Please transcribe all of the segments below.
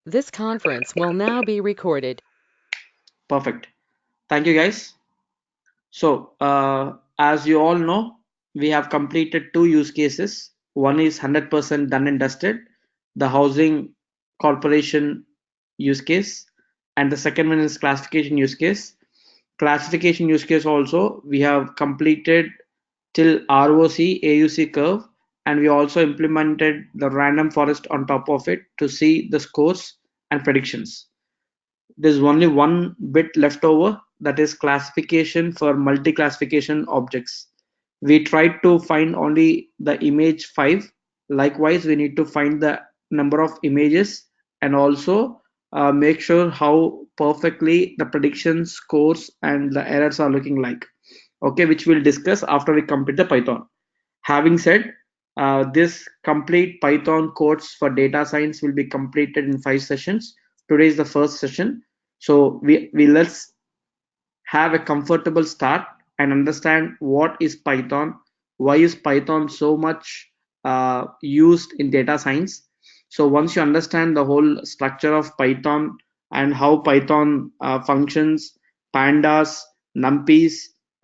This conference will now be recorded. Perfect. Thank you, guys. So, as you all know, we have completed two use cases. One is 100% done and dusted, the housing corporation use case, and the second one is classification use case. Classification use case also, we have completed till ROC AUC curve, and we also implemented the random forest on top of it to see the scores and predictions. There's only one bit left over, that is classification for multi-classification objects. We tried to find only the image 5. Likewise, we need to find the number of images and also make sure how perfectly the prediction scores and the errors are looking like. Okay, which we'll discuss after we complete the Python. Having said, this complete Python course for data science will be completed in 5 sessions. Today is the first session. So we let's have a comfortable start and understand what is Python, why is Python so much used in data science. So once you understand the whole structure of Python and how Python functions, pandas, numpys,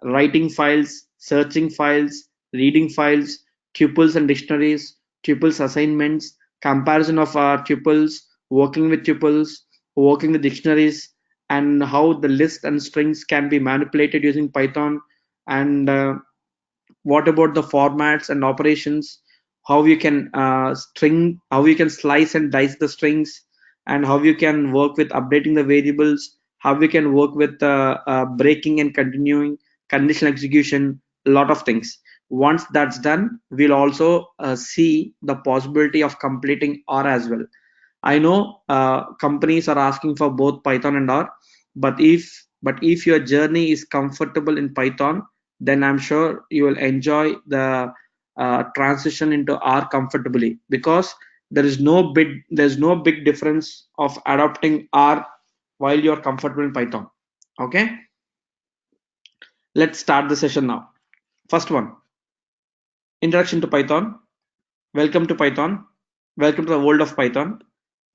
writing files, searching files, reading files, tuples and dictionaries, tuples assignments, comparison of tuples, working with dictionaries, and how the list and strings can be manipulated using Python, and what about the formats and operations, how you can how you can slice and dice the strings, and how you can work with updating the variables, how you can work with breaking and continuing, conditional execution, a lot of things. Once that's done, we'll also see the possibility of completing R as well. I know companies are asking for both Python and R, but if your journey is comfortable in Python, then I'm sure you will enjoy the transition into R comfortably, because there's no big difference of adopting R while you're comfortable in Python. Okay, let's start the session now. First one, introduction to Python. Welcome to Python. Welcome to the world of Python.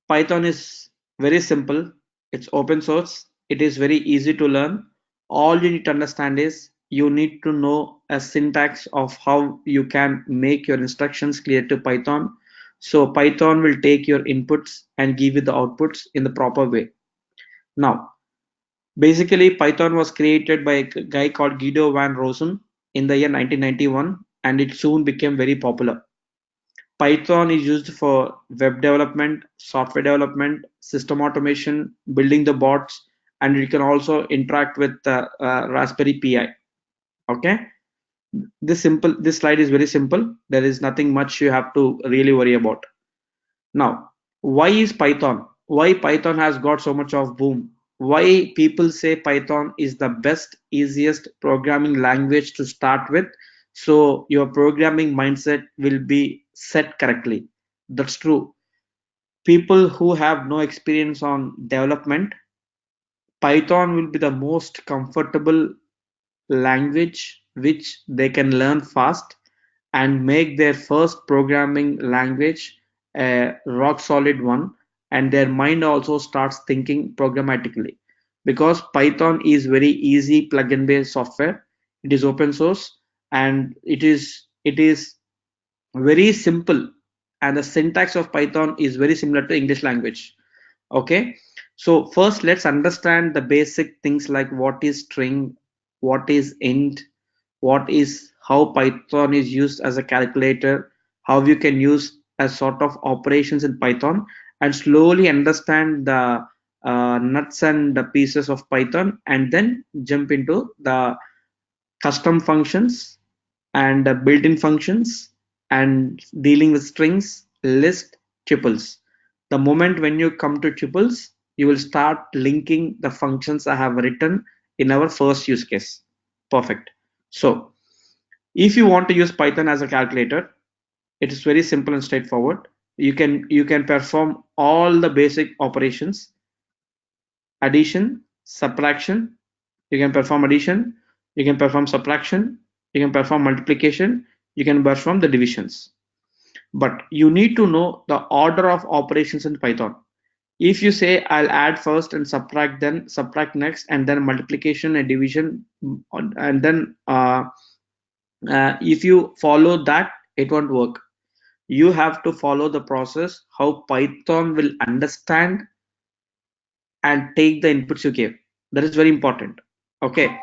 Python is very simple. It's open source. It is very easy to learn. All you need to understand is you need to know a syntax of how you can make your instructions clear to Python. So Python will take your inputs and give you the outputs in the proper way. Now, basically, Python was created by a guy called Guido van Rossum in the year 1991, and it soon became very popular. Python is used for web development, software development, system automation, building the bots, and you can also interact with Raspberry Pi. Okay, this slide is very simple. There is nothing much you have to really worry about. Now, why is Python? Why Python has got so much of boom? Why people say Python is the best, easiest programming language to start with, so your programming mindset will be set correctly. That's true. People who have no experience on development, Python will be the most comfortable language which they can learn fast and make their first programming language a rock solid one, and their mind also starts thinking programmatically, because Python is very easy plug-in based software. It is open source, and it is very simple, and the syntax of Python is very similar to English language. Okay, so first let's understand the basic things like what is string, what is int, what is how Python is used as a calculator, how you can use a sort of operations in Python, and slowly understand the nuts and the pieces of Python, and then jump into the custom functions and built-in functions and dealing with strings, list, tuples. The moment when you come to tuples, you will start linking the functions I have written in our first use case. Perfect. So if you want to use Python as a calculator, it is very simple and straightforward. You can perform all the basic operations: addition, subtraction. You can perform addition, you can perform subtraction, you can perform multiplication, you can perform the divisions. But you need to know the order of operations in Python. If you say I'll add first and subtract, then subtract next, and then multiplication and division, and then if you follow that, it won't work. You have to follow the process how Python will understand and take the inputs you give. That is very important. Okay.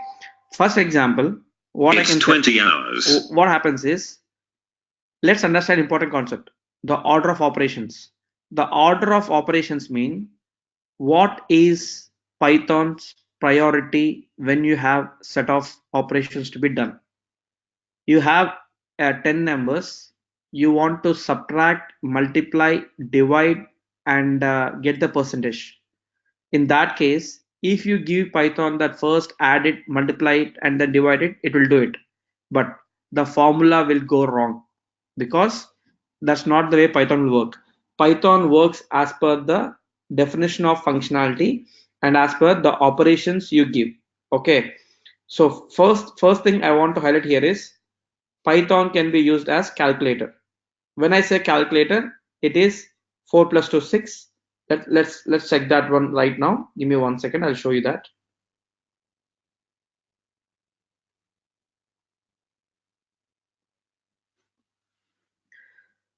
First example, what I It's can 20 say, hours. what happens is, let's understand important concept, the order of operations. The order of operations mean what is Python's priority when you have set of operations to be done. You have 10 numbers, you want to subtract, multiply, divide, and get the percentage. In that case, if you give Python that first add it, multiply it, and then divide it, it will do it. But the formula will go wrong because that's not the way Python will work. Python works as per the definition of functionality and as per the operations you give. Okay. So first thing I want to highlight here is Python can be used as calculator. When I say calculator, it is 4 plus 2 6. Let's check that one right now. Give me 1 second. I'll show you that.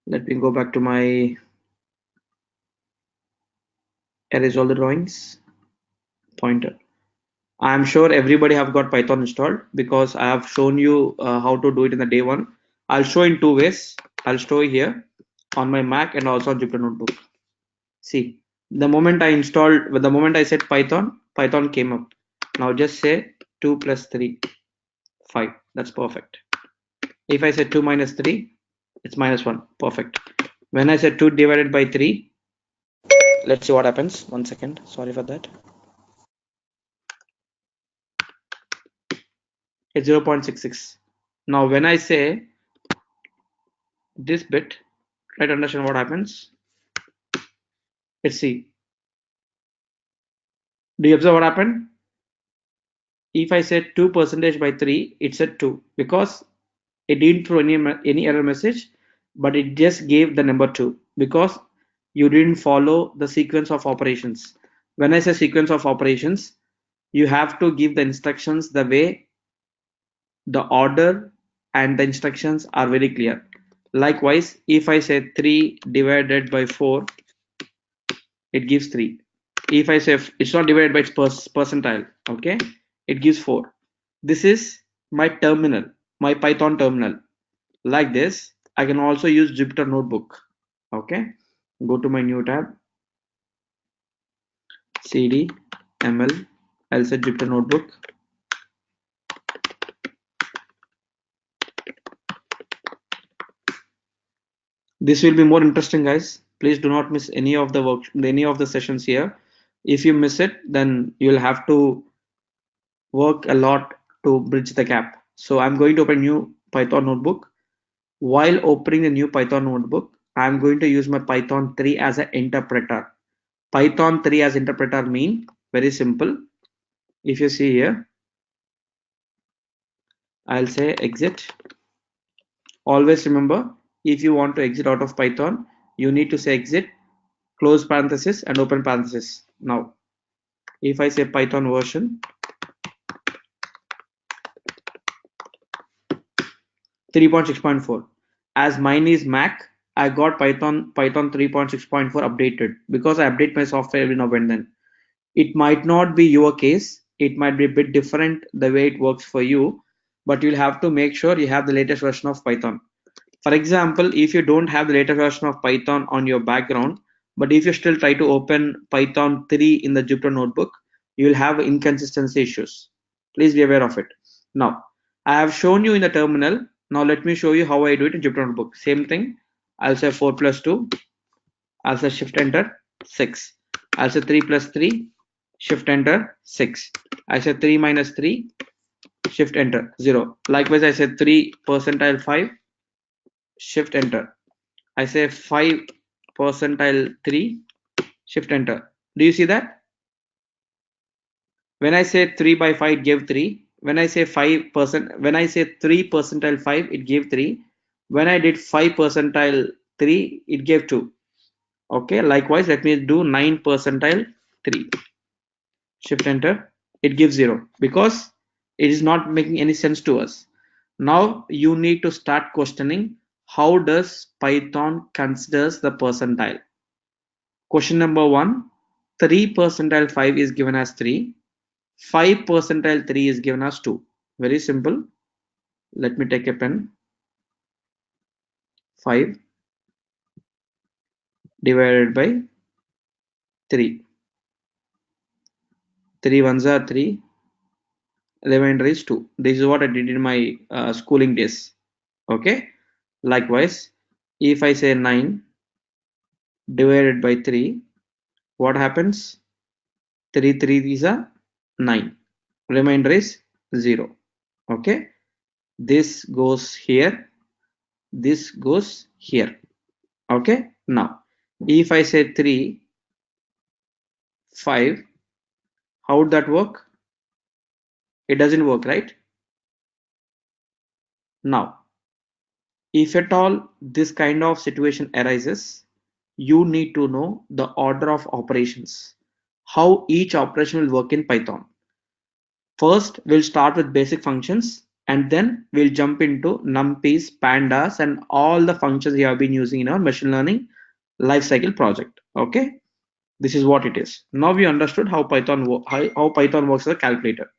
Let me go back to my erase all the drawings pointer. I'm sure everybody have got Python installed because I have shown you how to do it in the day one. I'll show in two ways. I'll show here on my Mac and also on Jupyter Notebook. See, the moment I said Python, Python came up. Now just say 2 plus 3, 5. That's perfect. If I say 2 minus 3, it's minus 1. Perfect. When I said 2 divided by 3, let's see what happens. 1 second. Sorry for that. It's 0.66. Now when I say this bit, try to understand what happens. Let's see. Do you observe what happened? If I said 2% by 3, it said 2 because it didn't throw any error message, but it just gave the number 2 because you didn't follow the sequence of operations. When I say sequence of operations, you have to give the instructions the way the order and the instructions are very clear. Likewise, if I say 3 divided by 4, it gives 3. If I say it's not divided by its percentile, okay, it gives 4. This is my terminal, my Python terminal. Like this, I can also use Jupyter Notebook. Okay, go to my new tab, cd ml, I'll say Jupyter Notebook. This will be more interesting, guys. Please do not miss any of the sessions here. If you miss it, then you'll have to work a lot to bridge the gap. So I'm going to open new Python notebook. While opening the new Python notebook, I'm going to use my Python 3 as an interpreter. Python 3 as interpreter mean very simple. If you see here, I'll say exit. Always remember, if you want to exit out of Python, you need to say exit, close parenthesis and open parenthesis. Now, if I say Python version 3.6.4, as mine is Mac, I got Python 3.6.4 updated because I update my software every now and then. It might not be your case, it might be a bit different the way it works for you, but you'll have to make sure you have the latest version of Python. For example, if you don't have the latest version of Python on your background, but if you still try to open Python 3 in the Jupyter notebook, you will have inconsistency issues. Please be aware of it. Now, I have shown you in the terminal. Now let me show you how I do it in Jupyter notebook. Same thing. I'll say 4 plus 2. I'll say shift enter 6. I'll say 3 plus 3. Shift enter 6. I say 3 minus 3. Shift enter 0. Likewise, I said 3 percentile 5. Shift enter. I say 5 percentile 3, shift enter. Do you see that? When I say 3 by 5, it gave 3. When I say 5%, when I say 3 percentile 5, it gave 3. When I did 5 percentile 3, it gave 2. Okay, likewise, let me do 9 percentile 3. Shift enter. It gives 0 because it is not making any sense to us. Now you need to start questioning how does Python considers the percentile. Question number 1, 3 percentile 5 is given as 3. 5 percentile 3 is given as 2. Very simple. Let me take a pen. 5 divided by 3. 3 ones are 3. Remainder is 2. This is what I did in my schooling days. Okay. Likewise, if I say 9 divided by 3, what happens? 3 3 is a 9. Remainder is 0. Okay. This goes here. This goes here. Okay. Now, if I say 3 5, how would that work? It doesn't work, right? Now, if at all this kind of situation arises, you need to know the order of operations, how each operation will work in Python. First, we'll start with basic functions and then we'll jump into numpys, pandas, and all the functions we have been using in our machine learning lifecycle project. Okay, this is what it is. Now we understood how Python works as a calculator.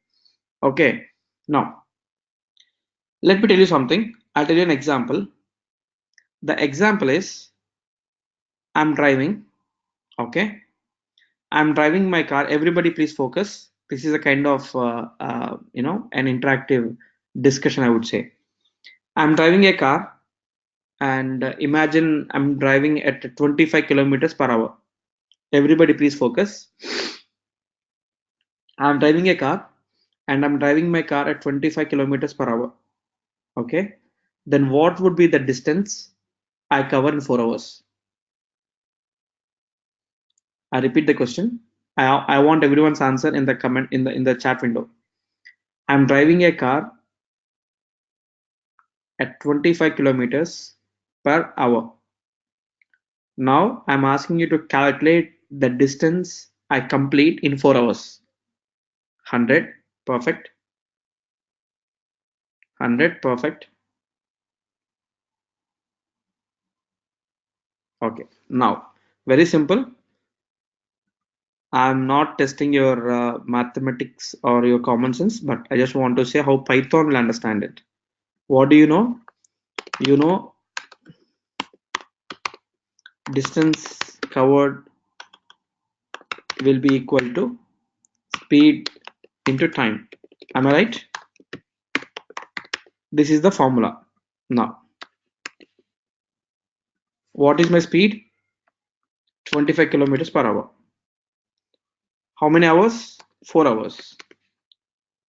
Okay, now let me tell you something. I'll tell you an example. The example is I'm driving. Okay, I'm driving my car. Everybody, please focus. This is a kind of an interactive discussion, I would say. I'm driving a car, and imagine I'm driving at 25 kilometers per hour. Everybody, please focus. I'm driving a car, and I'm driving my car at 25 kilometers per hour. Okay, then what would be the distance I cover in 4 hours? I repeat the question. I want everyone's answer in the comment in the chat window. I'm driving a car at 25 kilometers per hour. Now I'm asking you to calculate the distance I complete in 4 hours. 100, perfect. 100, perfect. Okay, now very simple. I'm not testing your mathematics or your common sense, but I just want to say how Python will understand it. What do you know? You know distance covered will be equal to speed into time. Am I right? This is the formula. Now, what is my speed? 25 kilometers per hour. How many hours? 4 hours.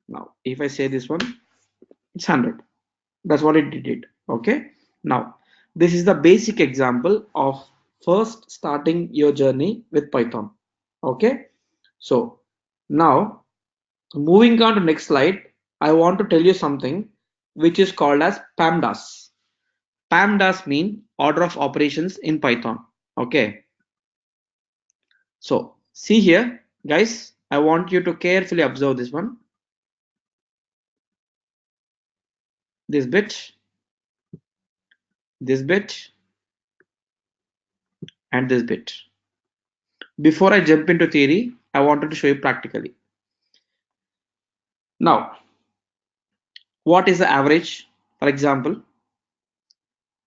Now, if I say this one, it's 100. That's what it did. Okay. Now, this is the basic example of first starting your journey with Python. Okay. So now moving on to next slide, I want to tell you something which is called as PEMDAS. PEMDAS mean order of operations in Python. Okay. So see here, guys, I want you to carefully observe this one. This bit, this bit, and this bit. Before I jump into theory, I wanted to show you practically. Now, what is the average? For example,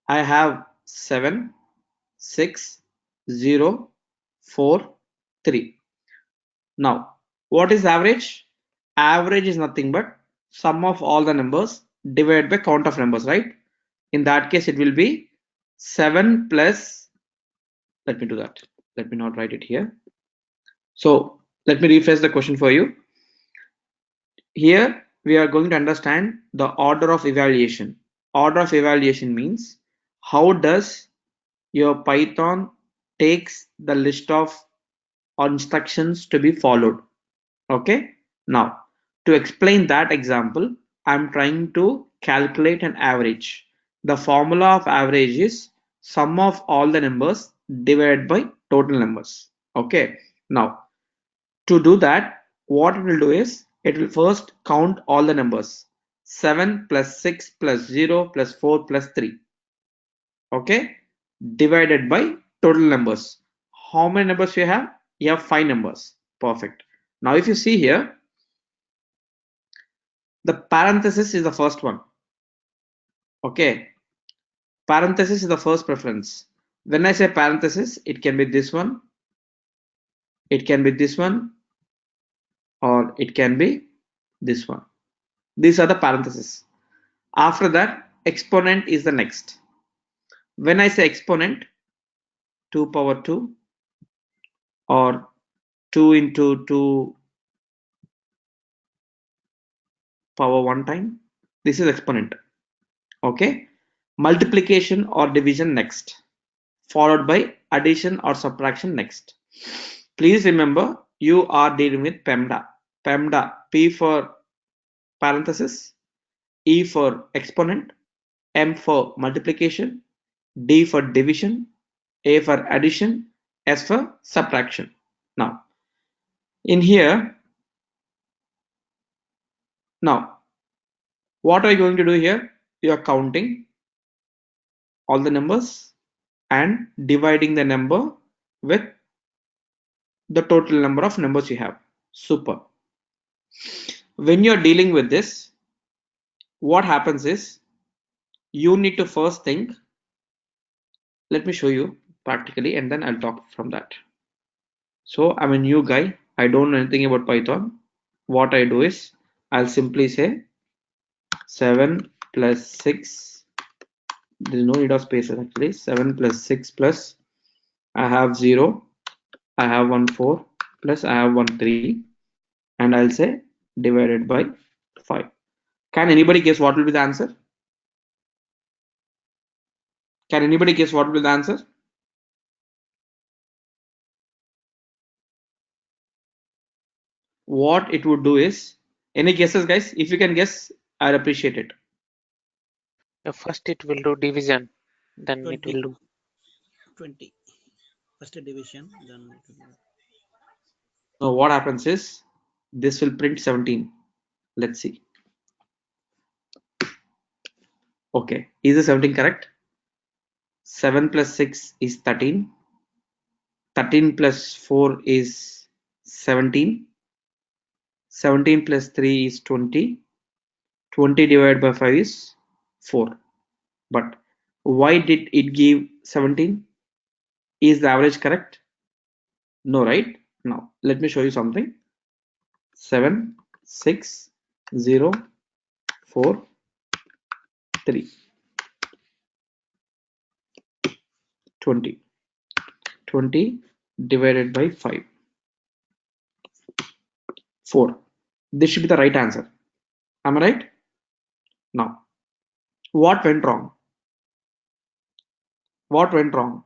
I have 7, 6, 0, 4, 3. Now, what is average? Average is nothing but sum of all the numbers divided by count of numbers, right? In that case, it will be 7 plus, let me do that. Let me not write it here. So let me rephrase the question for you. Here we are going to understand the order of evaluation. Order of evaluation means how does your Python takes the list of instructions to be followed. Okay. Now to explain that example, I'm trying to calculate an average. The formula of average is sum of all the numbers divided by total numbers. Okay, now to do that, what it will do is it will first count all the numbers 7 plus 6 plus 0 plus 4 plus 3. Okay, divided by total numbers. How many numbers you have? You have 5 numbers. Perfect. Now if you see here, the parenthesis is the first one. Okay, parenthesis is the first preference. When I say parenthesis, it can be this one, it can be this one, or it can be this one. These are the parentheses. After that, exponent is the next. When I say exponent, 2 power 2 or 2 into 2 power 1 time, this is exponent. Okay, multiplication or division next, followed by addition or subtraction next. Please remember, you are dealing with PEMDA. PEMDA, P for parenthesis, E for exponent, M for multiplication, D for division, A for addition, S for subtraction. Now, in here, now, what are you going to do here? You are counting all the numbers and dividing the number with the total number of numbers you have. Super. When you're dealing with this, what happens is you need to first think, let me show you practically and then I'll talk from that. So I'm a new guy. I don't know anything about Python. What I do is I'll simply say 7 plus 6. There's no need of spaces actually. 7 plus 6 plus I have 0. I have 1 4 plus I have 1 3 and I'll say divided by 5. Can anybody guess what will be the answer? Can anybody guess what will be the answer? What it would do is, any guesses guys? If you can guess, I'd appreciate it. First it will do division, then 20. it will do 20. First division, then it will Now what happens is this will print 17. Let's see. Okay, is the 17 correct? 7 plus 6 is 13. 13 plus 4 is 17. 17 plus 3 is 20. 20 divided by 5 is 4. But why did it give 17? Is the average correct? No, right? Now let me show you something. 7, 6, 0, 4, 3, 20. 20 divided by 5. 4. This should be the right answer. Am I right? Now, what went wrong? What went wrong?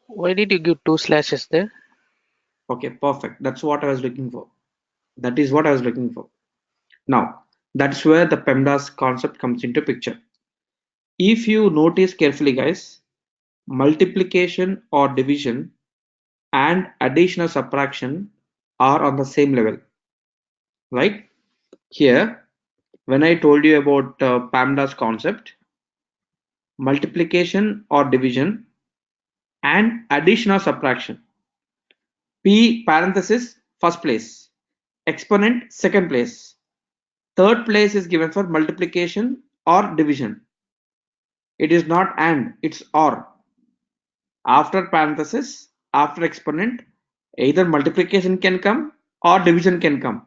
Why did you give 2 slashes there? Okay, perfect. That's what I was looking for. That is what I was looking for. Now, that's where the PEMDAS concept comes into picture. If you notice carefully, guys, multiplication or division and addition or subtraction are on the same level, right? Here, when I told you about PEMDAS concept, multiplication or division and addition or subtraction. P parenthesis first place, exponent second place, third place is given for multiplication or division. It is not and, it's or. After parenthesis, after exponent, either multiplication can come or division can come,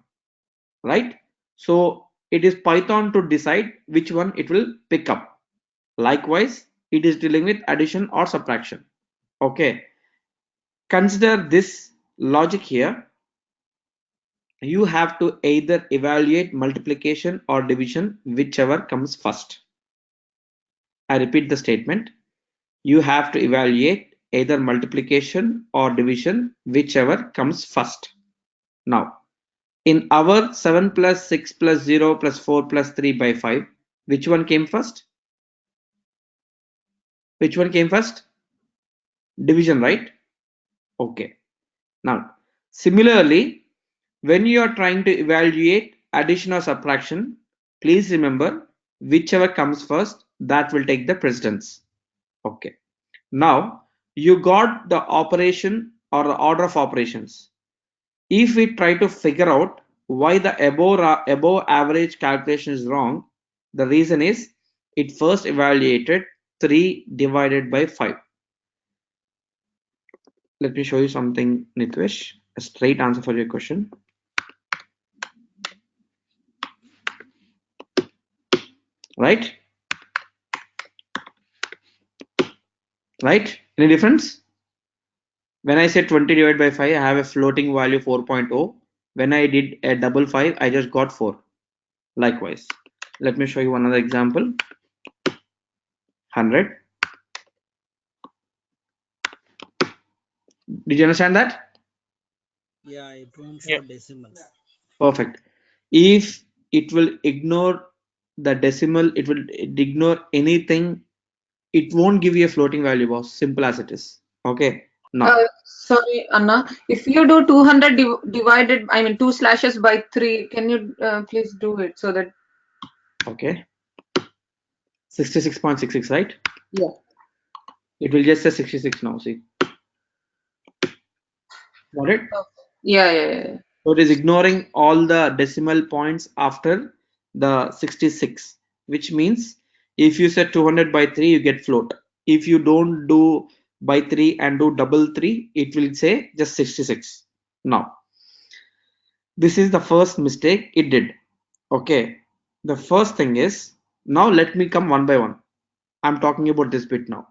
right? So it is Python to decide which one it will pick up. Likewise, it is dealing with addition or subtraction. Okay, consider this logic here. You have to either evaluate multiplication or division, whichever comes first. I repeat the statement. You have to evaluate either multiplication or division, whichever comes first. Now, in our 7 plus 6 plus 0 plus 4 plus 3 by 5, which one came first? Which one came first? Division, right? Okay. Now, similarly, when you are trying to evaluate addition or subtraction, please remember whichever comes first, that will take the precedence. Okay. Now, you got the operation or the order of operations. If we try to figure out why the above average calculation is wrong, the reason is it first evaluated 3 divided by 5. Let me show you something, Nitvesh. A straight answer for your question. Right? Right? Any difference? When I said 20 divided by 5, I have a floating value 4.0. When I did a double 5, I just got 4. Likewise. Let me show you another example. 100. Did you understand that? Yeah, it won't Yeah. show decimals. Perfect. If it will ignore the decimal, it will ignore anything. It won't give you a floating value, boss. Simple as it is. Okay. Now, Sorry, Anna. If you do 200 divided, I mean 2 slashes by 3, can you please do it so that? okay. 66.66, right? Yeah. It will just say 66 now. See. Got it? Yeah. So it is ignoring all the decimal points after the 66, which means if you set 200 by 3, you get float. If you don't do by 3 and do double 3, it will say just 66. Now, this is the first mistake it did. Okay. The first thing is, now let me come one by one. I'm talking about this bit now.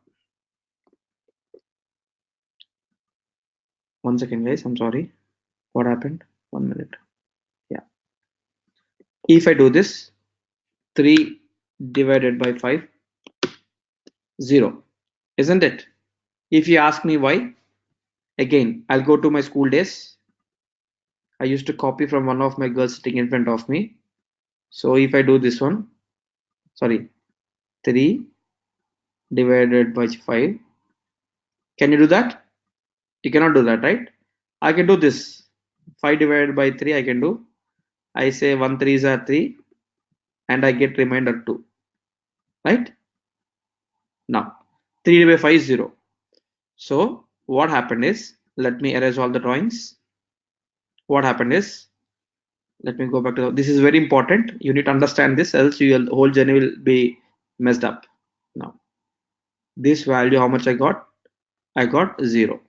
1 second, guys. I'm sorry. What happened? 1 minute. Yeah. If I do this, 3 divided by 5, 0, isn't it? If you ask me why, again, I'll go to my school days. I used to copy from one of my girls sitting in front of me. So if I do this one, sorry, 3 divided by 5, can you do that? You cannot do that, right? I can do this. 5 divided by 3, I can do. I say 1 3s are 3 and I get remainder 2, right? Now, 3 divided by 5 is 0. So what happened is, let me erase all the drawings. What happened is, let me go back to this is very important. You need to understand this, else your whole journey will be messed up. Now, this value, how much I got? I got 0.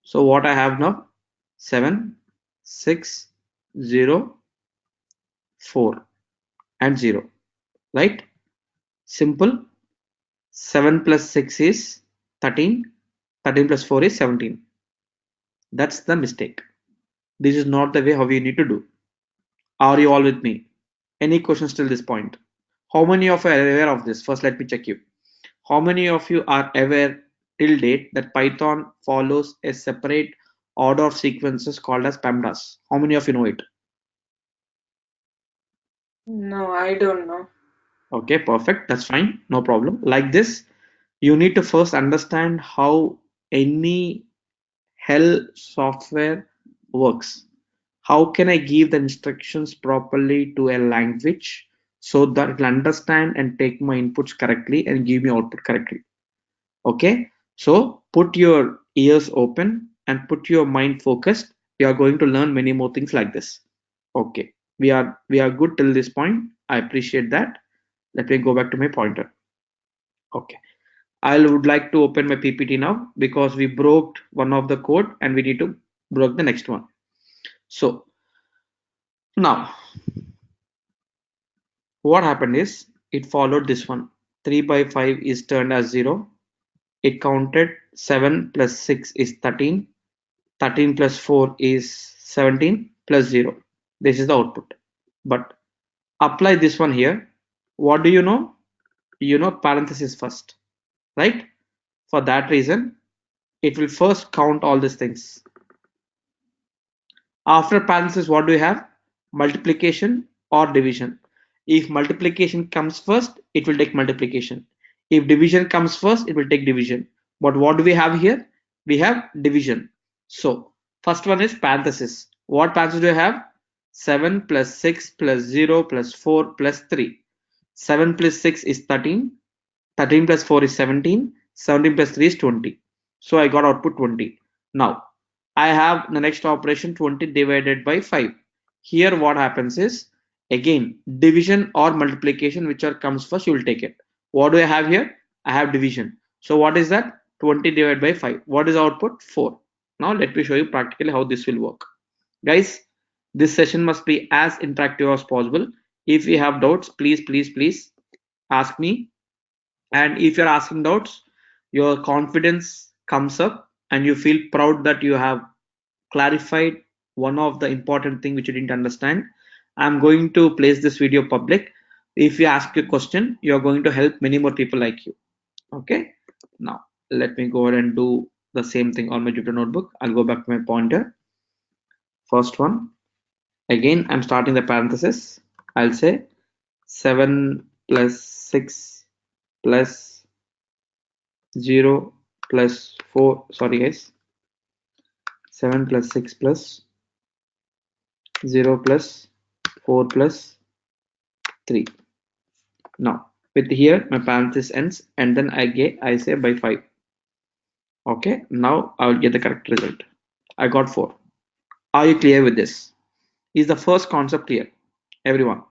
So what I have now? 7, 6, 0, 4 and 0. Right? Simple. 7 plus 6 is 13. 13 plus 4 is 17. That's the mistake. This is not the way how you need to do. Are you all with me? Any questions till this point? How many of you are aware of this? First, let me check you. How many of you are aware till date that Python follows a separate order of sequences called as PEMDAs? How many of you know it? No, I don't know. Okay, perfect. That's fine. No problem. Like this, you need to first understand how any hell software works. How can I give the instructions properly to a language so that it will understand and take my inputs correctly and give me output correctly? Okay, so put your ears open and put your mind focused. We are going to learn many more things like this. Okay, we are good till this point. I appreciate that. Let me go back to my pointer. Okay, I would like to open my PPT now because we broke one of the code and we need to broke the next one. So now what happened is it followed this one. 3 by 5 is turned as 0. It counted 7 plus 6 is 13. 13 plus 4 is 17 plus 0. This is the output. But apply this one here. What do you know? You know parenthesis first, right? For that reason, it will first count all these things. After parenthesis, what do you have? Multiplication or division. If multiplication comes first, it will take multiplication. If division comes first, it will take division. But what do we have here? we have division. So first one is parenthesis. What parenthesis do I have? 7 plus 6 plus 0 plus 4 plus 3. 7 plus 6 is 13. 13 plus 4 is 17. 17 plus 3 is 20. So I got output 20. Now I have the next operation 20 divided by 5. Here what happens is again division or multiplication, whichever comes first you will take it. What do I have here? I have division. So what is that? 20 divided by 5. What is output? 4. Now let me show you practically how this will work. Guys, this session must be as interactive as possible. If you have doubts, please ask me. And if you're asking doubts, your confidence comes up and you feel proud that you have clarified one of the important thing which you didn't understand. I'm going to place this video public. If you ask a question, you're going to help many more people like you. Okay, now let me go ahead and do the same thing on my Jupyter notebook. I'll go back to my pointer. First one, again I'm starting the parenthesis. I'll say 7 plus 6 plus 0 plus 4, sorry guys, 7 plus 6 plus 0 plus 4 plus 3. Now with here my parenthesis ends and then I say by 5. Okay, now I will get the correct result. I got 4. Are you clear with this? Is the first concept clear? Everyone?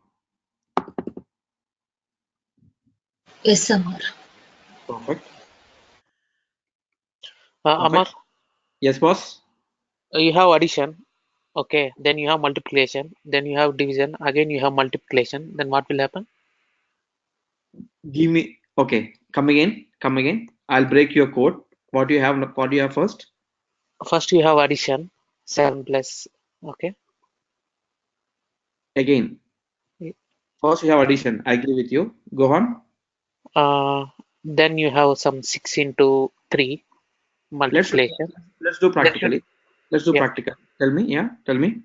Yes, sir. Perfect. Amar, Perfect. Yes, boss. you have addition, okay, then you have multiplication, then you have division, again you have multiplication, then what will happen? Give me. Okay. Come again. Come again. I'll break your code. What do you have? What do you have first? First you have addition, 7 plus, okay. Again. First you have addition. I agree with you. Go on. Then you have some 6 into 3 Let's multiplication. let's do Then practically. Let's do yeah, practical. Tell me. Yeah. Tell me.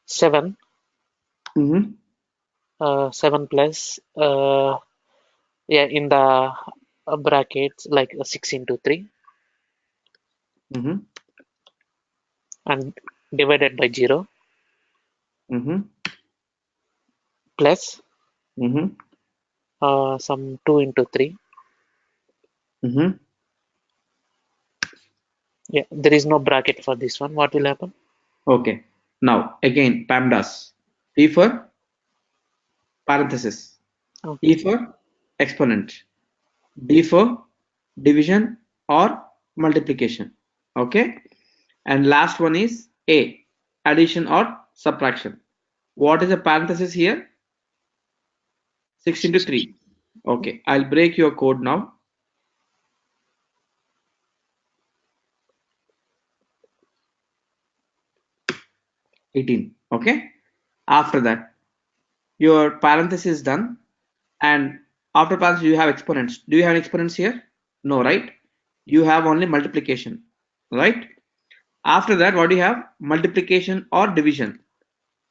7, Mm-hmm. 7 plus, yeah, in the brackets like 6 into 3 Mm-hmm. and divided by 0 Mm-hmm. plus Mm-hmm. some 2 into 3. Mm-hmm. Yeah, there is no bracket for this one. What will happen? Okay. Now again, PEMDAs. P for parenthesis. E Okay. for exponent. D for division or multiplication. Okay. And last one is A, addition or subtraction. What is the parenthesis here? 6 into 3. Okay. I'll break your code now. 18. Okay. After that, your parenthesis is done. And after parenthesis, you have exponents. Do you have exponents here? No, right? You have only multiplication, right? After that, what do you have? Multiplication or division.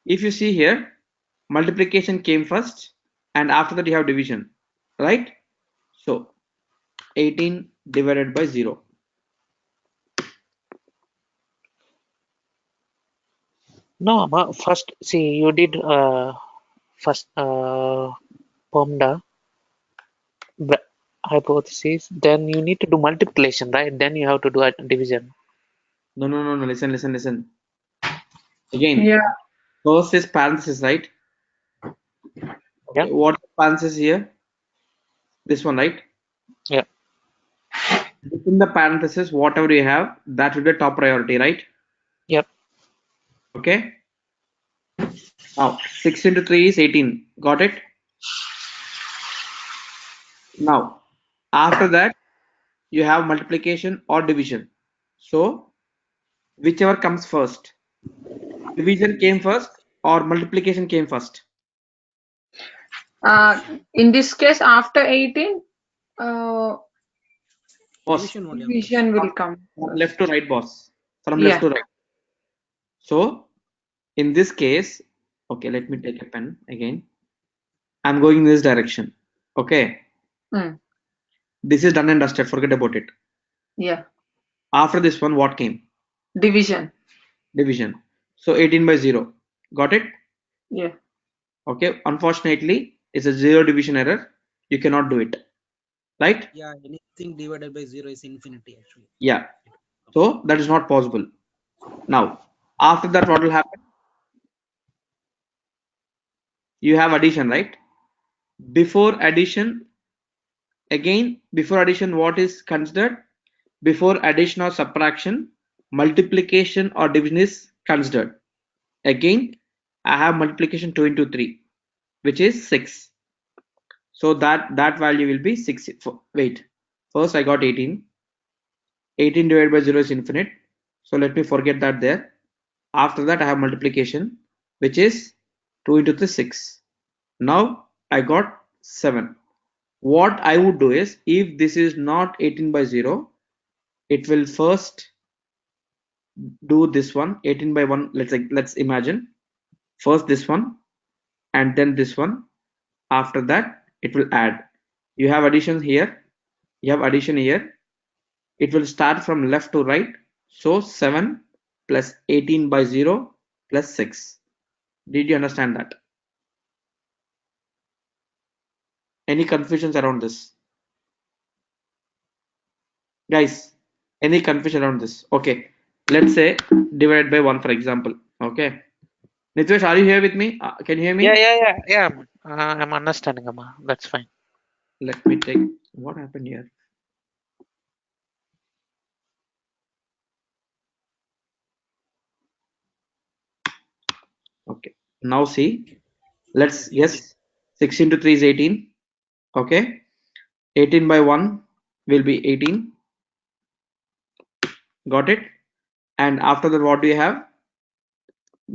If you see here, multiplication came first and after that you have division, right? So 18 divided by 0. No, first, see, you did first PEMDA hypothesis, then you need to do multiplication, right? Then you have to do a division. No. Listen. Again, Yeah. first is parenthesis, right? Yeah, Okay, what parenthesis here? This one, right? yeah, Within the parenthesis, whatever you have, that will be top priority, right? yep. Okay. Now 6 into 3 is 18. Got it? Now, after that, you have multiplication or division. So, whichever comes first. Division came first or multiplication came first? In this case, after 18, Boss, Division only. division will come. from left to right, boss. From left Yeah. to right. So, in this case, okay, let me take a pen again. I'm going in this direction. Okay. Hmm. This is done and dusted. Forget about it. Yeah. After this one, what came? Division. Division. So 18 by 0. Got it? Yeah. Okay. Unfortunately, it's a 0 division error. You cannot do it. Right? Yeah, anything divided by 0 is infinity actually. Yeah. So that is not possible. Now, after that, what will happen? You have addition, right? Before addition, again, before addition, what is considered? Before addition or subtraction, multiplication or division is considered. Again, I have multiplication 2 into 3, which is 6. So that value will be 6. Wait, first I got 18. 18 divided by 0 is infinite. So let me forget that there. After that, I have multiplication, which is 2 into 3, 6. Now I got 7. What I would do is, if this is not 18 by 0, it will first do this one, 18 by 1. Let's imagine first this one and then this one. After that, it will add. You have addition here. You have addition here. It will start from left to right. So 7 plus 18 by 0 plus 6. Did you understand that? Any confusions around this? Guys, any confusion around this? Okay, let's say divided by 1, for example. Okay. Nitvesh, are you here with me? Can you hear me? Yeah. I'm understanding, Amma. That's fine. Let me take, what happened here? Okay, now see, let's, yes, 6 into 3 is 18. Okay, 18 by 1 will be 18. Got it? And after that, what do you have?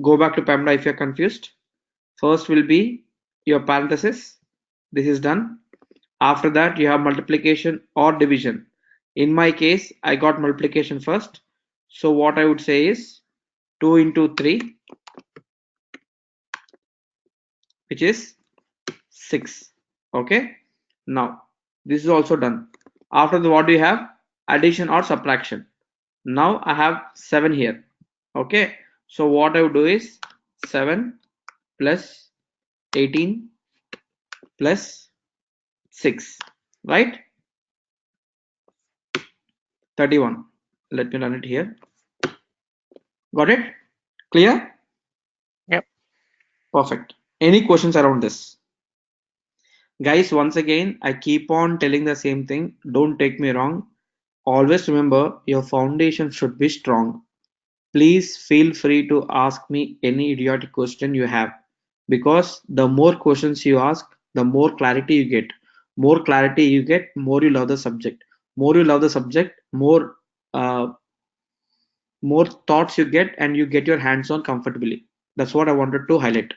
Go back to PEMDA if you're confused. First will be your parenthesis. This is done. After that, you have multiplication or division. In my case, I got multiplication first. So what I would say is 2 into 3, which is 6. Okay. Now, this is also done. After the, what do you have? Addition or subtraction. Now I have 7 here. Okay. So what I would do is 7 plus 18 plus 6. Right? 31. Let me run it here. Got it? Clear? Yep. Perfect. Any questions around this? Guys, once again, I keep on telling the same thing. Don't take me wrong. Always remember, your foundation should be strong. Please feel free to ask me any idiotic question you have, because the more questions you ask, the more clarity you get. More clarity you get, more you love the subject. More you love the subject, uh, more thoughts you get, and you get your hands on comfortably. That's what I wanted to highlight.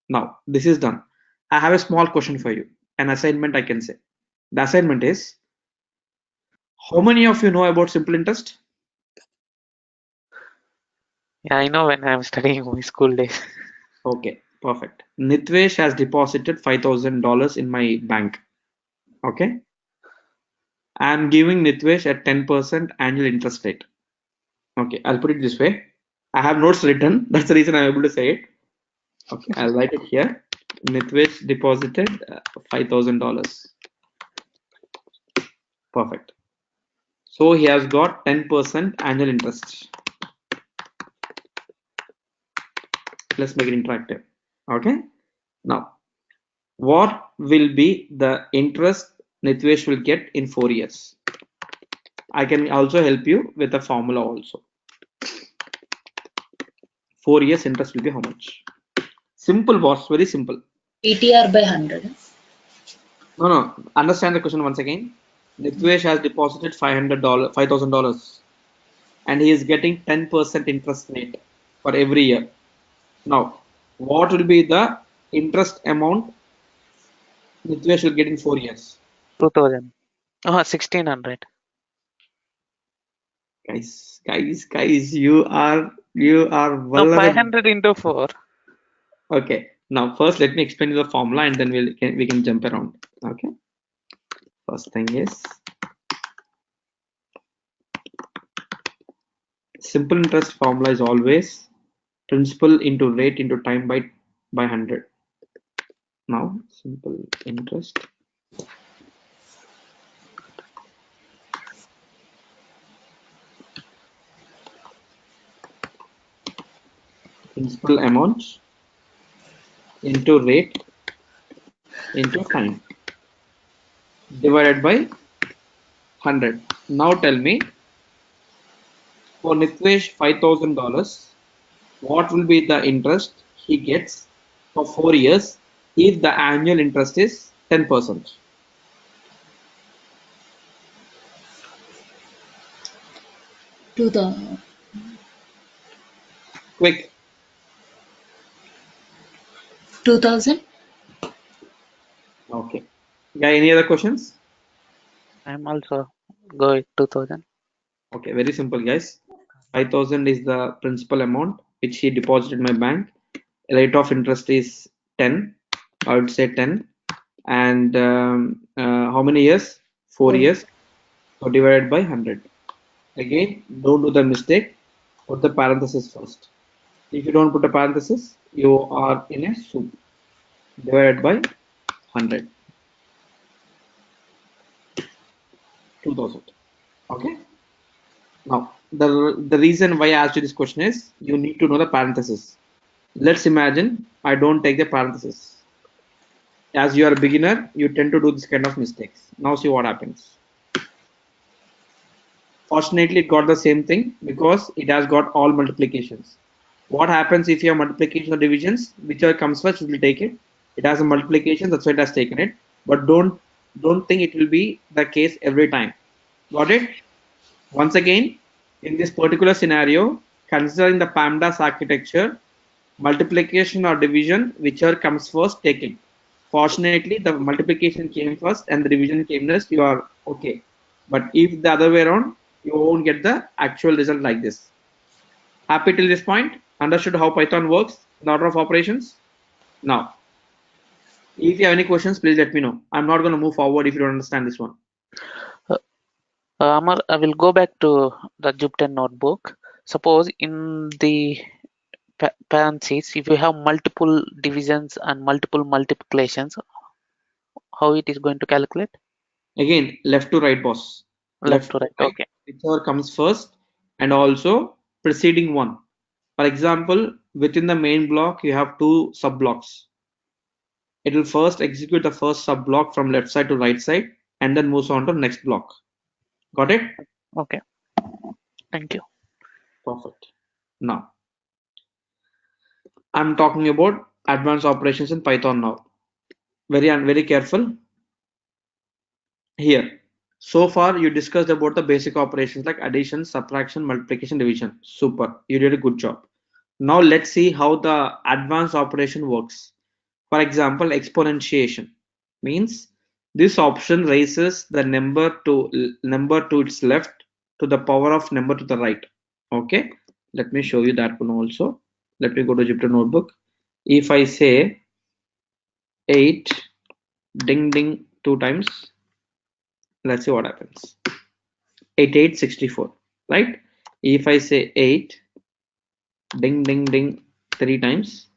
Now, this is done. I have a small question for you, an assignment I can say. The assignment is, how many of you know about simple interest? Yeah, I know when I'm studying my school days. Okay, perfect. Nitvesh has deposited $5,000 in my bank. Okay. I'm giving Nitvesh a 10% annual interest rate. Okay, I'll put it this way. I have notes written. That's the reason I'm able to say it. Okay, I'll write it here. Nitvesh deposited $5,000. Perfect. So he has got 10% annual interest. Let's make it interactive. Okay. Now, what will be the interest Nitvesh will get in 4 years? I can also help you with a formula also. 4 years interest will be how much? Simple, boss. Very simple. PTR by 100. No. Understand the question once again. Nitvesh has deposited $5,000, and he is getting 10% interest rate for every year. Now, what will be the interest amount Nitvesh will get in 4 years? 2000. 1600. Guys, you are No, vulnerable. 500 into 4. Okay. Now, first let me explain you the formula, and then we can jump around. Okay. First thing is, simple interest formula is always principal into rate into time by 100. Now simple interest principal amount into rate into time divided by 100. Now tell me, for Nitvesh $5,000, what will be the interest he gets for 4 years if the annual interest is 10%? Quick. 2,000. Okay. Yeah, any other questions? I'm also go with 2000. Okay, very simple, guys. 5,000 is the principal amount which he deposited in my bank. Rate of interest is 10. I would say 10. And how many years? 4 years. So divided by 100. Again, don't do the mistake. Put the parenthesis first. If you don't put a parenthesis, you are in a soup. Divided by 100. 2000. Okay. Now, the reason why I asked you this question is you need to know the parenthesis. Let's imagine I don't take the parenthesis. As you are a beginner, you tend to do this kind of mistakes. Now see what happens. Fortunately, it got the same thing because it has got all multiplications. What happens if you have multiplication or divisions? Whichever comes first, it will take it. It has a multiplication, that's why it has taken it. But don't think it will be the case every time. Got it? Once again, in this particular scenario, considering the PEMDA's architecture, multiplication or division, whichever comes first, take it. Fortunately, the multiplication came first and the division came next, you are okay. But if the other way around, you won't get the actual result like this. Happy till this point? Understood how Python works in order of operations? Now, if you have any questions, please let me know. I'm not going to move forward if you don't understand this one. Amar, I will go back to the Jupyter notebook. Suppose in the parentheses, if you have multiple divisions and multiple multiplications, how it is going to calculate? Again, left to right, boss. Left to right. Okay. Whichever comes first and also preceding one. For example, within the main block, you have two sub blocks. It will first execute the first sub block from left side to right side and then moves on to next block. Got it? Okay. Thank you. Perfect. Now, I'm talking about advanced operations in Python now. Very careful. Here, so far you discussed about the basic operations like addition, subtraction, multiplication, division. Super, you did a good job. Now let's see how the advanced operation works. For example, exponentiation means this option raises the number to its left to the power of number to the right. Okay, let me show you that one also. Let me go to Jupyter notebook. If I say 8 ding ding 2 times, let's see what happens. 8 8 64, right? If I say 8 ding ding ding 3 times,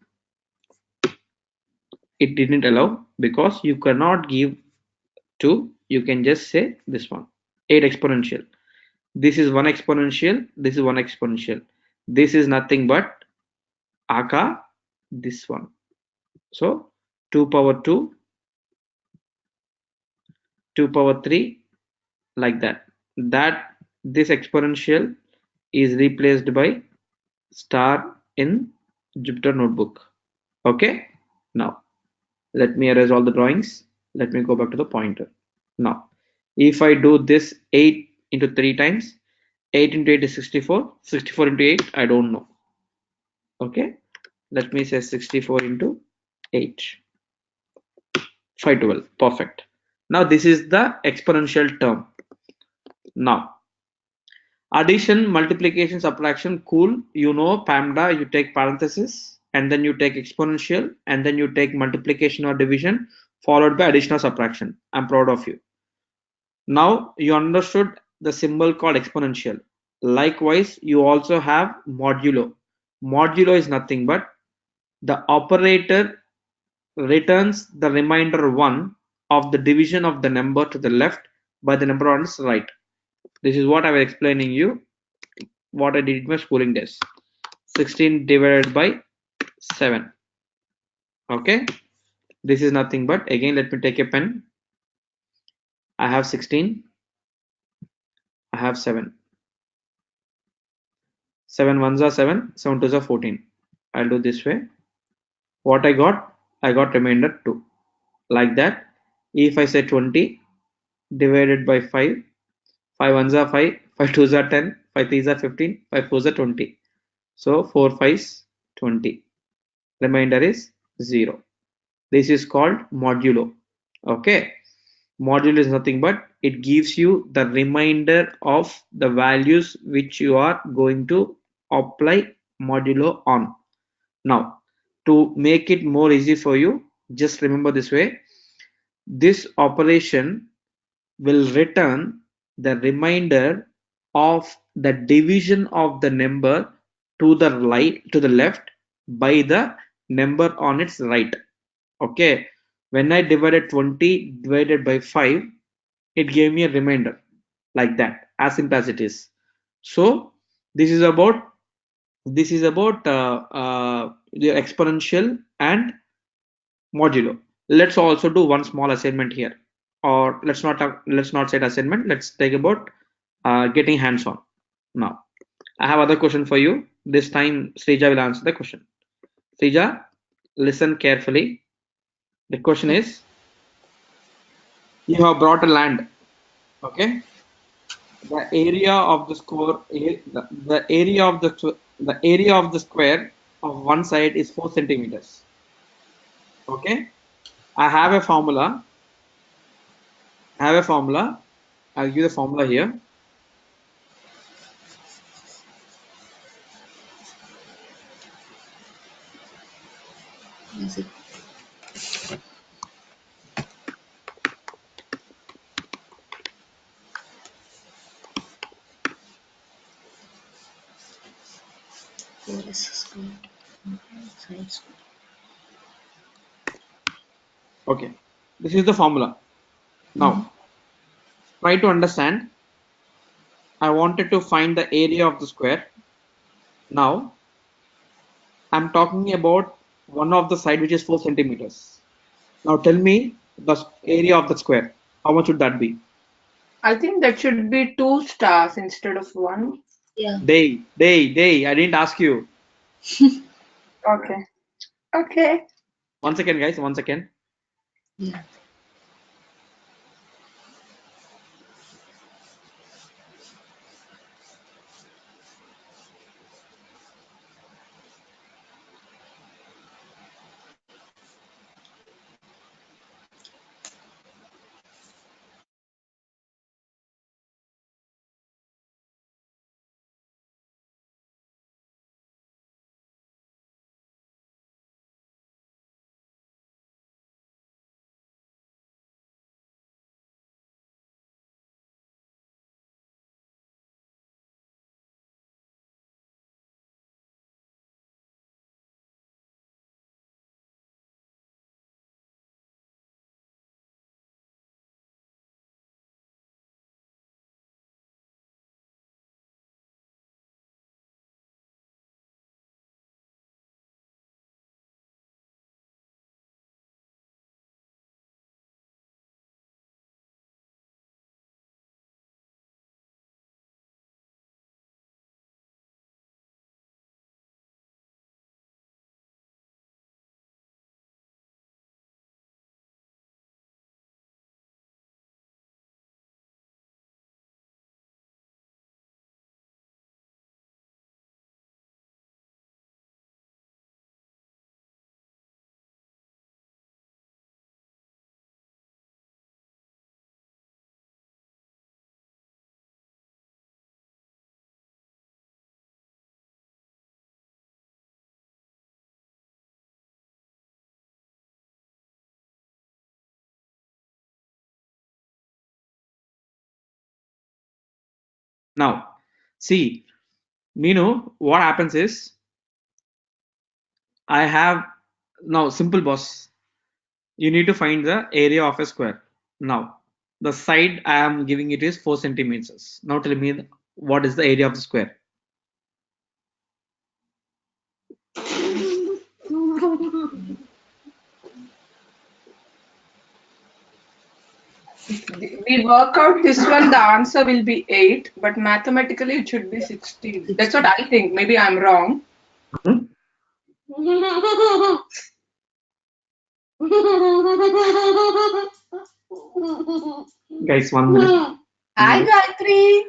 it didn't allow because you cannot give 2, you can just say this one. 8 exponential, this is 1 exponential, this is 1 exponential, this is nothing but aka this one. So 2 power 2, 2 power 3, like that. This exponential is replaced by star in Jupyter notebook. Okay, now let me erase all the drawings. Let me go back to the pointer. Now if I do this 8 into 3 times, 8 into 8 is 64, 64 into 8 I don't know. Okay, let me say 64 into 8, 512. Perfect. Now this is the exponential term. Now addition, multiplication, subtraction, cool. You know PEMDA, you take parenthesis and then you take exponential and then you take multiplication or division followed by addition or subtraction. I'm proud of you. Now you understood the symbol called exponential. Likewise, you also have modulo. Modulo is nothing but the operator returns the remainder 1 of the division of the number to the left by the number on its right. This is what I was explaining you, what I did in my schooling days. 16 divided by 7. Okay, this is nothing but, again, let me take a pen. I have 16, I have 7. 7 ones are 7, 7 twos are 14. I'll do this way. What I got remainder 2. Like that, if I say 20 divided by 5, 5 ones are 5, 5 twos are 10, 5 threes are 15, 5 fours are 20. So 4 fives 20. Remainder is 0. This is called modulo. Okay. Modulo is nothing but it gives you the remainder of the values which you are going to apply modulo on. Now, to make it more easy for you, just remember this way. This operation will return the remainder of the division of the number to the left by the number on its right. Okay, when I divided 20 divided by 5, it gave me a remainder like that, as simple as it is. So this is about the exponential and modulo. Let's also do one small assignment here, or let's not say assignment. Let's take about getting hands on. Now I have other question for you. This time Srija will answer the question. Srija, listen carefully. The question is, you have brought a land. Okay, the area of the square, the area of the square of one side is 4 centimeters. Okay, I have a formula. I'll give the formula here. Is it? Chorus square. Side square. Okay, this is the formula. Now try to understand. I wanted to find the area of the square. Now I'm talking about one of the side which is 4 centimeters. Now tell me the area of the square. How much would that be? I think that should be 2 stars instead of 1. Yeah. Day. I didn't ask you. Okay. Okay. 1 second, guys. 1 second. Yeah. Now See, Minu, what happens is I have now simple boss. You need to find the area of a square. Now, the side I am giving it is 4 centimeters. Now tell me what is the area of the square. We work out this one, the answer will be 8, but mathematically it should be 16. That's what I think. Maybe I'm wrong. Hmm? Guys, 1 minute. Hi, Gayatri.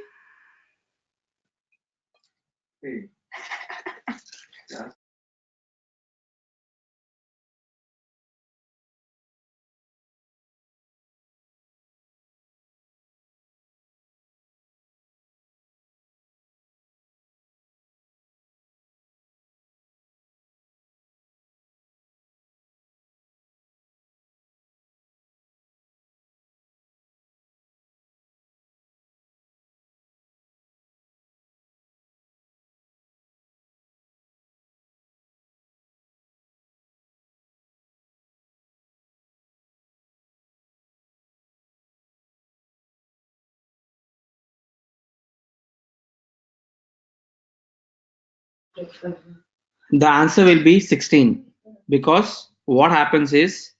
The answer will be 16 because what happens is,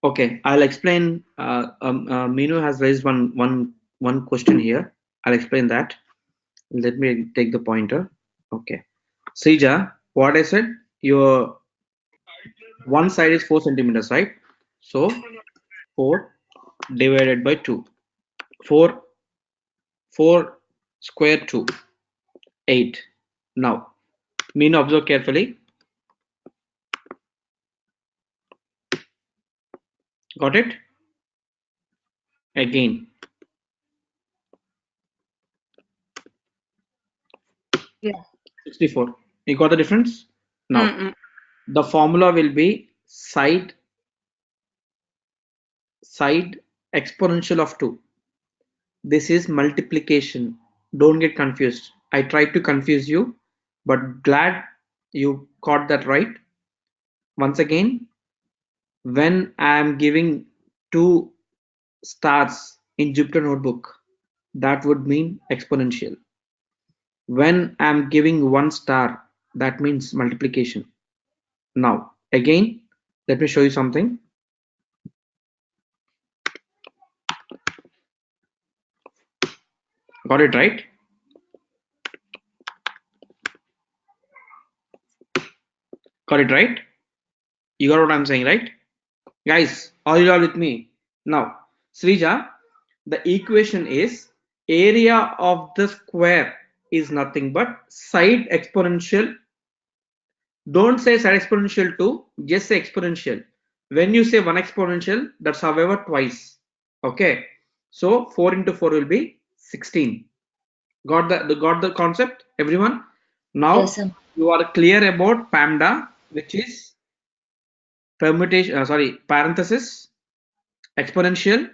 okay, I'll explain. Minu has raised one question here. I'll explain that. Let me take the pointer. Okay. Srija, what I said, your one side is 4 centimeters, right? So 4 divided by 2. 4 4 square 2, 8. Now, Minu, observe carefully. Got it? Again. Yeah. 64. You got the difference? Now, the formula will be side exponential of 2. This is multiplication. Don't get confused. I tried to confuse you, but glad you caught that right. Once again, when I am giving 2 stars in Jupyter Notebook, that would mean exponential. When I am giving 1 star, that means multiplication. Now, again, let me show you something. Got it right? Got it right? You got what I'm saying, right? Guys, are you all with me? Now, Srija, the equation is area of the square is nothing but side exponential. Don't say side exponential 2, just say exponential. When you say 1 exponential, that's however twice. Okay. So 4 into 4 will be 16. Got the concept, everyone? Now Yes, sir. you are clear about PEMDA, which is permutation, parenthesis, exponential,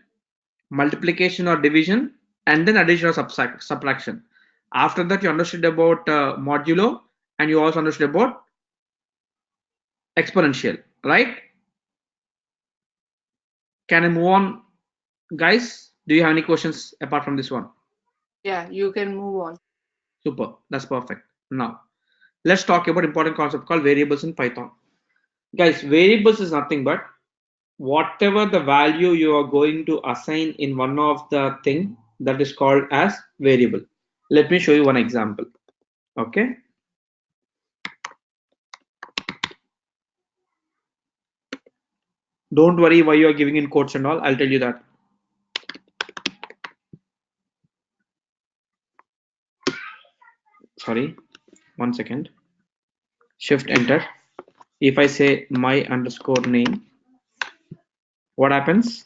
multiplication or division, and then addition or subtraction. After that, you understood about modulo, and you also understood about exponential, right? Can I move on, guys? Do you have any questions apart from this one? Yeah, you can move on. Super, that's perfect. Now, let's talk about important concept called variables in Python. Guys, variables is nothing but whatever the value you are going to assign in one of the thing, that is called as variable. Let me show you one example. Okay. Don't worry why you are giving in quotes and all. I'll tell you that. Sorry, 1 second. Shift enter. If I say my underscore name, what happens?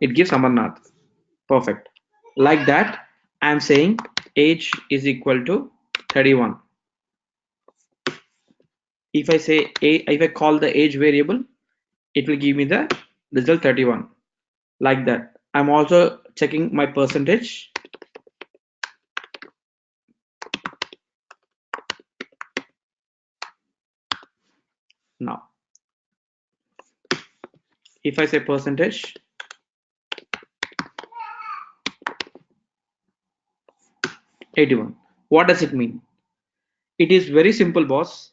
It gives Amarnath. Perfect. Like that, I'm saying age is equal to 31. If I say if I call the age variable, it will give me the result 31. Like that. I'm also checking my percentage. Now, if I say percentage, $81, what does it mean? It is very simple, boss.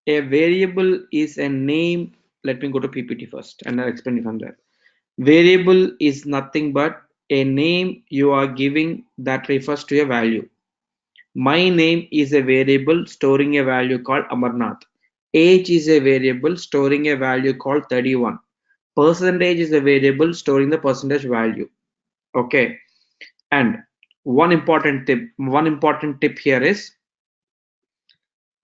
A variable is a name. Let me go to PPT first and I'll explain it from there. Variable is nothing but a name you are giving that refers to a value. My name is a variable storing a value called Amarnath. Age is a variable storing a value called 31. Percentage is a variable storing the percentage value. Okay. And one important tip here is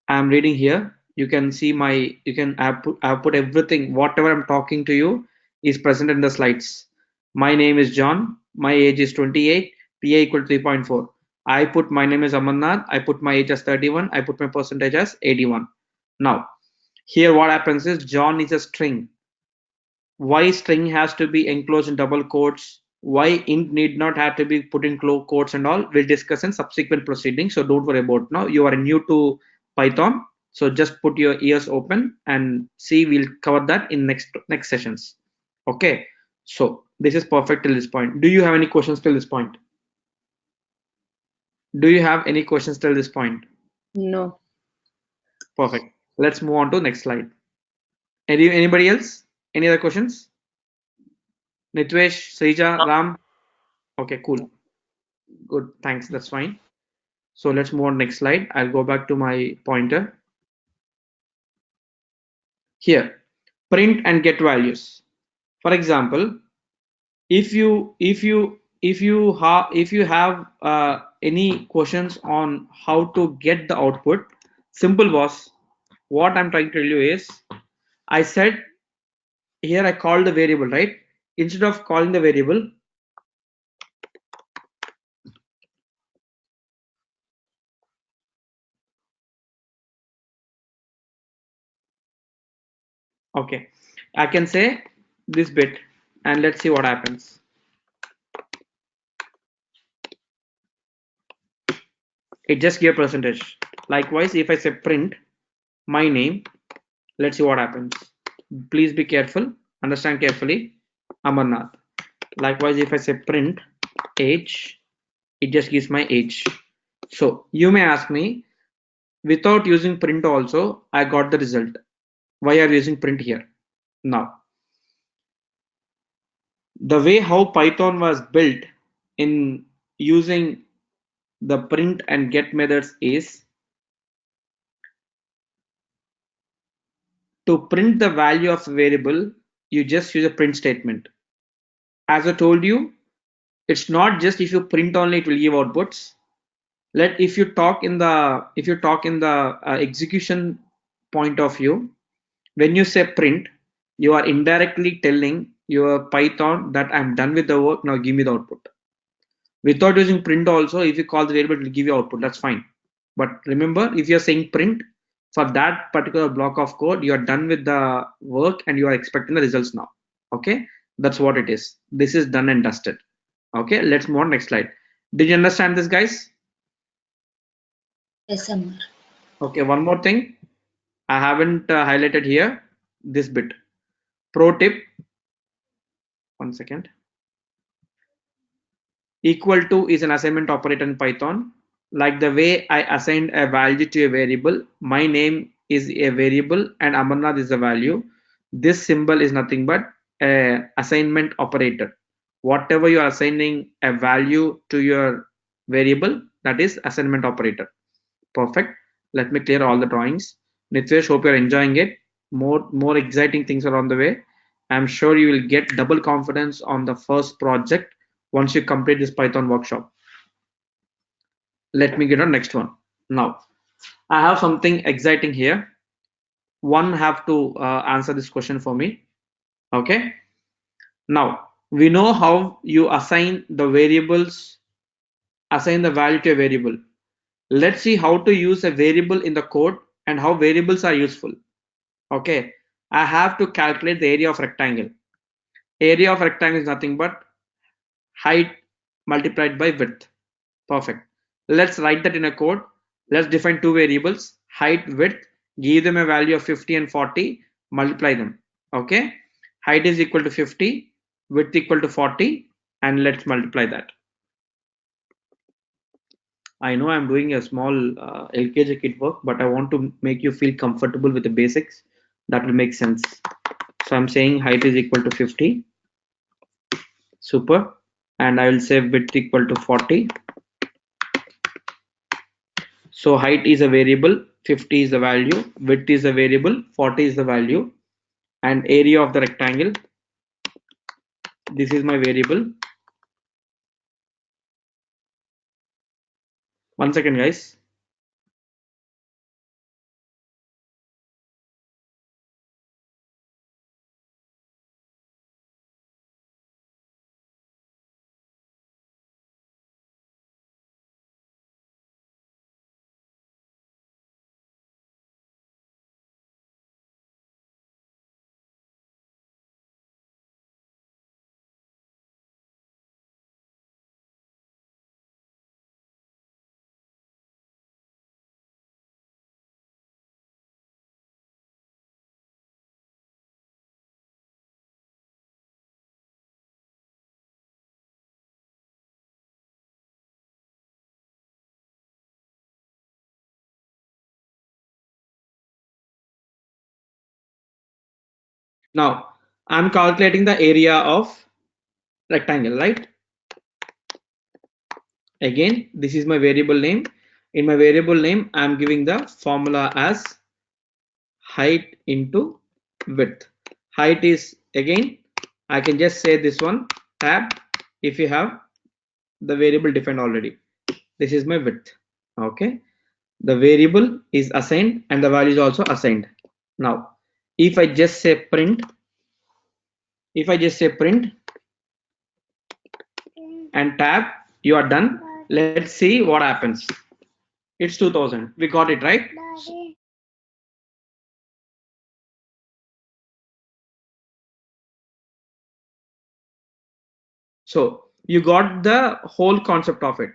I'm reading here. You can see I've put everything, whatever I'm talking to you is present in the slides. My name is John. My age is 28. PA equal to 3.4. I put my name is Amarnath. I put my age as 31. I put my percentage as 81. Now, here what happens is John is a string. Why string has to be enclosed in double quotes, why int need not have to be put in quotes and all, we'll discuss in subsequent proceedings. So don't worry about now. You are new to Python, so just put your ears open and see. We'll cover that in next sessions. Okay, so this is perfect till this point. Do you have any questions till this point? Do you have any questions till this point? No. Perfect. Let's move on to next slide. Anybody else? Any other questions? Nitvesh, Srija, Ram? Okay, cool. Good, thanks. That's fine. So let's move on next slide. I'll go back to my pointer. Here, print and get values. For example, if you have any questions on how to get the output, simple boss. What I'm trying to tell you is, I said here I called the variable, right? Instead of calling the variable, okay, I can say this bit and let's see what happens. It just gave percentage. Likewise, if I say print my name, let's see what happens. Please be careful, understand carefully, Amarnath. Likewise, if I say print age, it just gives my age. So you may ask me, without using print also, I got the result. Why are you using print here? Now, the way how Python was built in using the print and get methods is, to print the value of a variable, you just use a print statement. As I told you, it's not just if you print only it will give outputs. If you talk in the execution point of view, when you say print, you are indirectly telling your Python that I'm done with the work, now give me the output. Without using print also, if you call the variable, it will give you output, that's fine. But remember, if you're saying print, for that particular block of code, you are done with the work and you are expecting the results now. Okay, that's what it is. This is done and dusted. Okay, let's move on next slide. Did you understand this, guys? Yes, Amar. Okay, one more thing I haven't highlighted here, this bit. Pro tip, 1 second. Equal to is an assignment operator in Python. Like the way I assigned a value to a variable, my name is a variable and Amarnath is a value. This symbol is nothing but a assignment operator. Whatever you are assigning a value to your variable, that is assignment operator. Perfect. Let me clear all the drawings. Nitvesh, hope you're enjoying it. More exciting things are on the way. I'm sure you will get double confidence on the first project once you complete this Python workshop. Let me get on next one. Now, I have something exciting here. One have to answer this question for me. Okay. Now, we know how you assign the variables, assign the value to a variable. Let's see how to use a variable in the code and how variables are useful. Okay, I have to calculate the area of rectangle. Area of rectangle is nothing but height multiplied by width. Perfect. Let's write that in a code. Let's define two variables, height, width, give them a value of 50 and 40. multiply them. Okay, height is equal to 50, width equal to 40, and let's multiply that. I know I'm doing a small LKG kit work, but I want to make you feel comfortable with the basics. That will make sense. So I'm saying height is equal to 50. Super. And I will say width equal to 40. So height is a variable, 50 is the value, width is a variable, 40 is the value, and area of the rectangle, this is my variable. One second, guys. Now I'm calculating the area of rectangle, right? Again, this is my variable name. In my variable name, I'm giving the formula as height into width. Height is, again, I can just say this one, tab, if you have the variable defined already. This is my width. Okay, the variable is assigned and the value is also assigned. Now if I just say print, and tab, you are done. Let's see what happens. It's 2000. We got it, right? So you got the whole concept of it.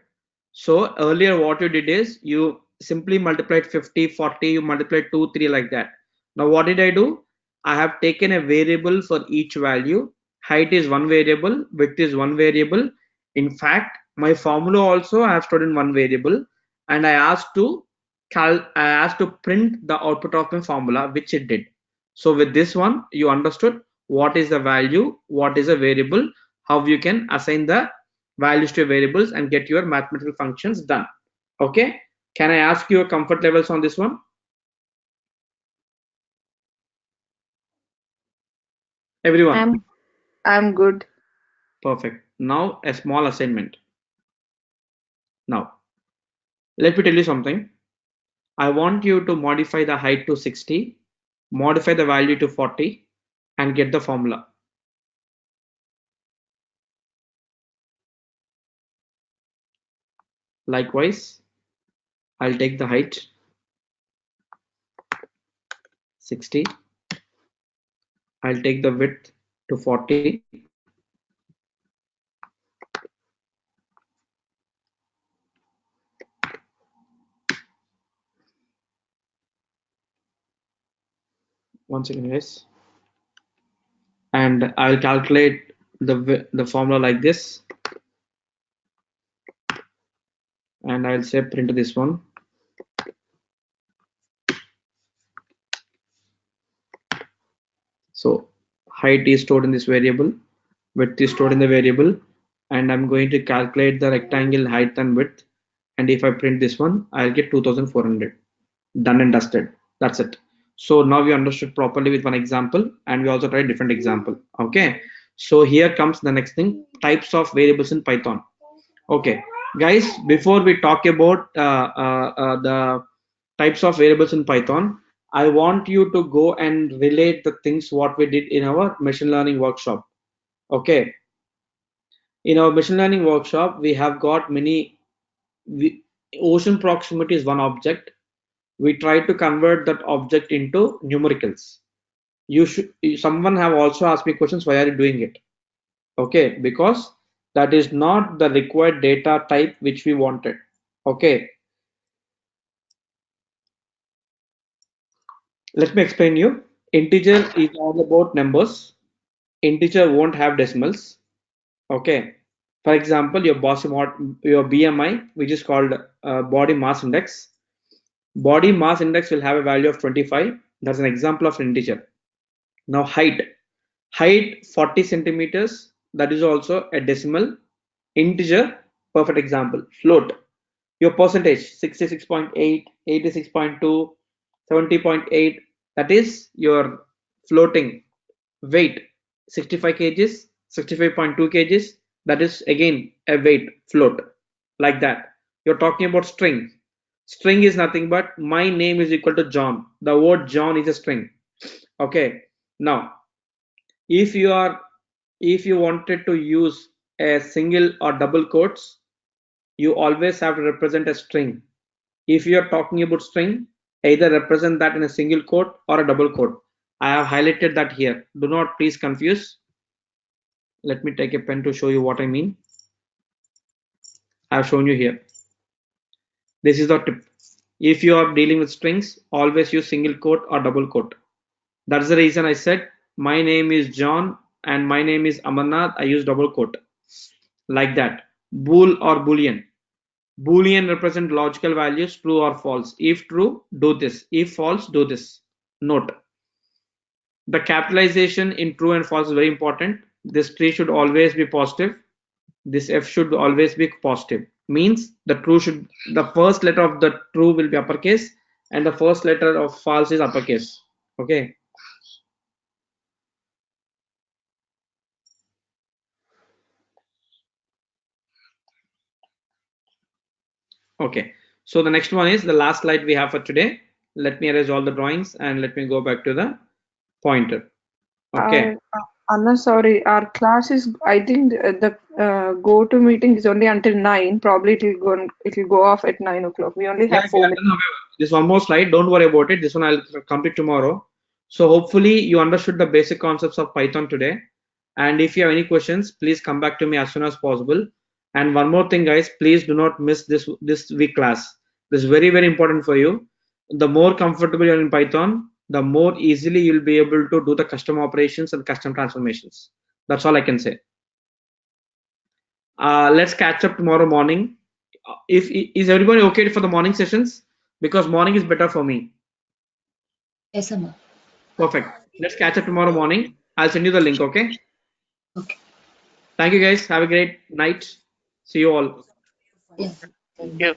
So earlier what you did is you simply multiplied 50, 40, you multiplied 2, 3 like that. Now what did I do? I have taken a variable for each value. Height is one variable, width is one variable. In fact, my formula also I have stored in one variable, and I asked to print the output of my formula, which it did. So with this one, you understood what is the value, what is a variable, how you can assign the values to variables and get your mathematical functions done. Okay, can I ask your comfort levels on this one? Everyone? I'm good. Perfect. Now a small assignment. Now let me tell you something. I want you to modify the height to 60, modify the value to 40, and get the formula. Likewise, I'll take the height 60, I'll take the width to 40, one second guys, and I'll calculate the formula like this, and I'll say print this one. So height is stored in this variable, width is stored in the variable, and I'm going to calculate the rectangle height and width, and if I print this one, I'll get 2400. Done and dusted. That's it. So now we understood properly with one example, and we also tried different example. Okay, so here comes the next thing, types of variables in Python. Okay guys, before we talk about the types of variables in Python, I want you to go and relate the things what we did in our machine learning workshop. Okay, in our machine learning workshop we have got many, ocean proximity is one object. We try to convert that object into numericals. You should, someone have also asked me questions, why are you doing it? Okay, because that is not the required data type which we wanted. Okay, let me explain you. Integer is all about numbers. Integer won't have decimals. Okay. For example, your BMI, which is called body mass index. Body mass index will have a value of 25. That's an example of an integer. Now height 40 centimeters. That is also a decimal. Integer, perfect example. Float, your percentage 66.8, 86.2, 70.8. That is your floating weight. 65 kgs, 65.2 kgs. That is again a weight float, like that. You're talking about string. String is nothing but my name is equal to John. The word John is a string. Okay. Now if you wanted to use a single or double quotes, you always have to represent a string. If you are talking about string, either represent that in a single quote or a double quote. I have highlighted that here. Do not please confuse. Let me take a pen to show you what I mean. I have shown you here. This is the tip. If you are dealing with strings, always use single quote or double quote. That's the reason I said my name is John and my name is Amarnath. I use double quote, like that. Bool or boolean. Boolean represent logical values, true or false. If true, do this. If false, do this. Note, the capitalization in true and false is very important. This tree should always be positive. This F should always be positive. Means the first letter of the true will be uppercase and the first letter of false is uppercase. Okay. Okay. So the next one is the last slide we have for today. Let me erase all the drawings and let me go back to the pointer. Okay. Anna, sorry, our class is, I think the go-to meeting is only until 9. Probably it'll go off at 9 o'clock. We only have 4 minutes. This one more slide. Don't worry about it. This one I'll complete tomorrow. So hopefully you understood the basic concepts of Python today. And if you have any questions, please come back to me as soon as possible. And one more thing, guys, please do not miss this week class. This is very, very important for you. The more comfortable you're in Python, the more easily you'll be able to do the custom operations and custom transformations. That's all I can say. Let's catch up tomorrow morning. Is everybody okay for the morning sessions? Because morning is better for me. Yes, Amma. Perfect. Let's catch up tomorrow morning. I'll send you the link, okay? Okay. Thank you, guys. Have a great night. See you all. Yeah. Thank you.